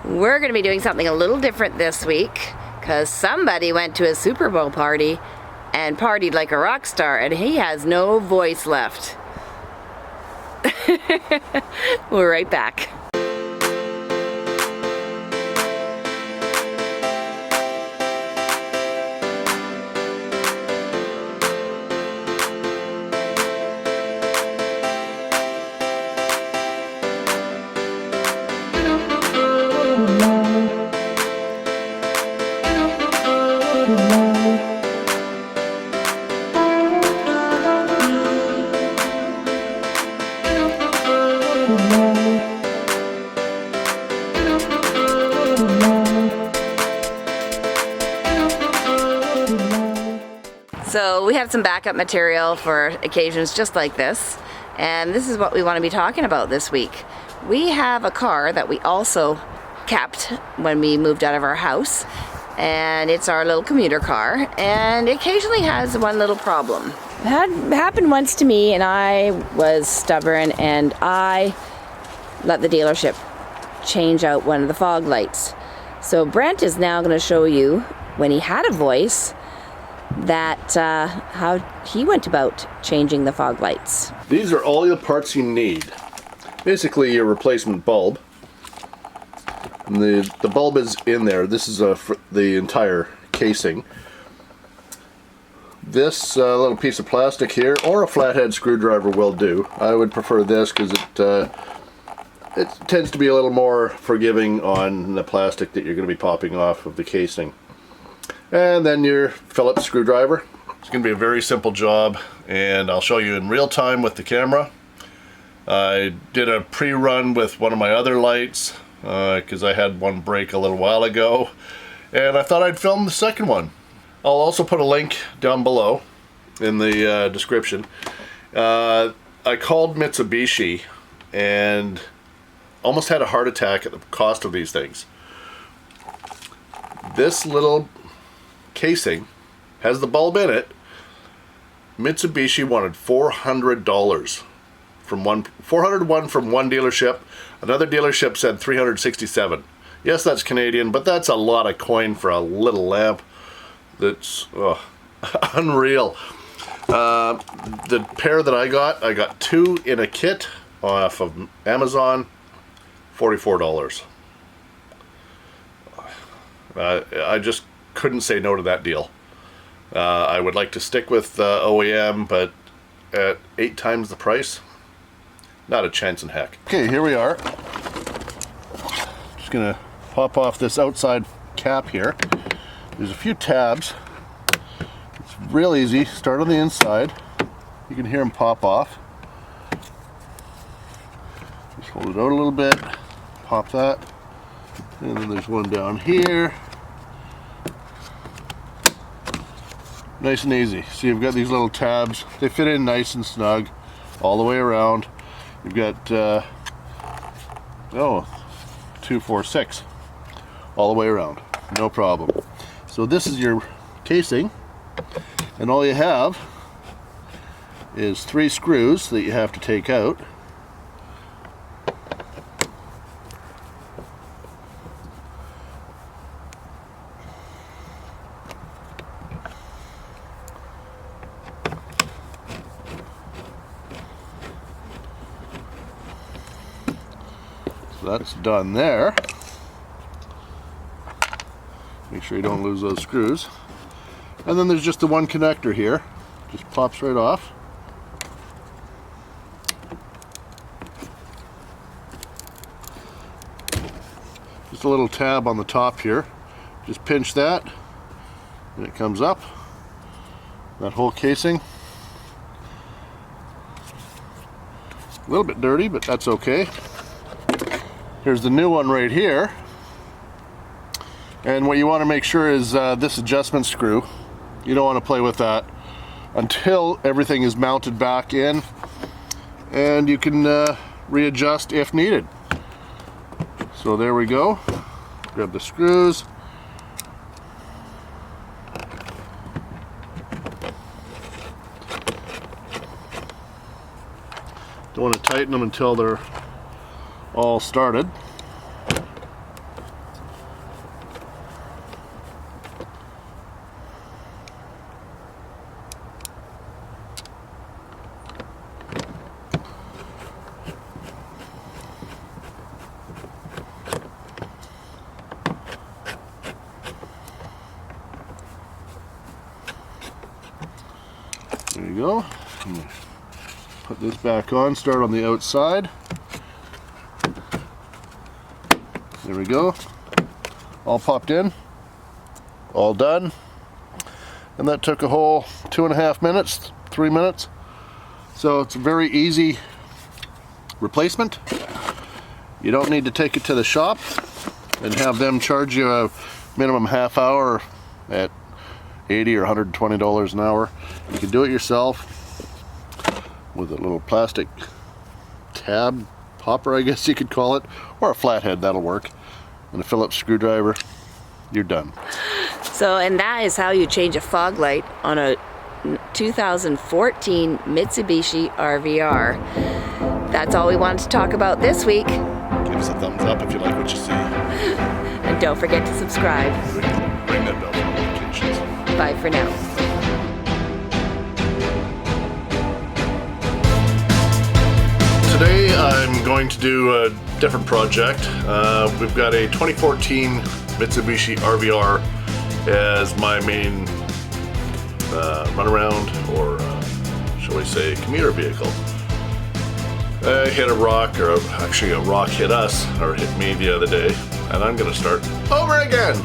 We're going to be doing something a little different this week because somebody went to a Super Bowl party and partied like a rock star and he has no voice left. We're right back. So we have some backup material for occasions just like this, and this is what we want to be talking about this week. We have a car that we also kept when we moved out of our house, and it's our little commuter car, and it occasionally has one little problem. It had happened once to me, and I was stubborn, and I let the dealership change out one of the fog lights. So Brent is now going to show you, when he had a voice, that how he went about changing the fog lights. These are all the parts you need. Basically your replacement bulb. And the bulb is in there. This is the entire casing. This little piece of plastic here, or a flathead screwdriver will do. I would prefer this because it tends to be a little more forgiving on the plastic that you're going to be popping off of the casing. And then your Phillips screwdriver. It's going to be a very simple job, and I'll show you in real time with the camera. I did a pre-run with one of my other lights because I had one break a little while ago, and I thought I'd film the second one. I'll also put a link down below in the description. I called Mitsubishi and almost had a heart attack at the cost of these things. This little casing has the bulb in it. Mitsubishi wanted $400 from one dealership. Another dealership said $367. Yes, that's Canadian, but that's a lot of coin for a little lamp. That's unreal. The pair that I got two in a kit off of Amazon, $44. I just couldn't say no to that deal. I would like to stick with OEM, but at 8 times the price, not a chance in heck. Okay, here we are. Just gonna pop off this outside cap here. There's a few tabs. It's real easy. Start on the inside. You can hear them pop off. Just hold it out a little bit. Pop that. And then there's one down here. Nice and easy. So you've got these little tabs. They fit in nice and snug all the way around. You've got 2, 4, 6 all the way around. No problem. So this is your casing, and all you have is 3 screws that you have to take out. So that's done there. Make sure you don't lose those screws. And then there's just the one connector here. Just pops right off. Just a little tab on the top here. Just pinch that and it comes up. That whole casing. A little bit dirty, but that's okay. Here's the new one right here. And what you want to make sure is this adjustment screw. You don't want to play with that until everything is mounted back in, and you can readjust if needed. So there we go. Grab the screws. Don't want to tighten them until they're all started. go. Put this back on, start on the outside. There we go. All popped in. All done. And that took a whole 2.5 minutes, 3 minutes. So it's a very easy replacement. You don't need to take it to the shop and have them charge you a minimum half hour at $80 or $120 an hour. You can do it yourself with a little plastic tab popper, I guess you could call it, or a flathead, that'll work, and a Phillips screwdriver. You're done. So, and that is how you change a fog light on a 2014 Mitsubishi RVR. That's all we wanted to talk about this week. Give us a thumbs up if you like what you see. And don't forget to subscribe. Ring that bell for notifications. Bye for now. Today I'm going to do a different project. We've got a 2014 Mitsubishi RVR as my main runaround, or shall we say commuter vehicle. I hit a rock, or actually a rock hit us, or hit me the other day, and I'm going to start over again.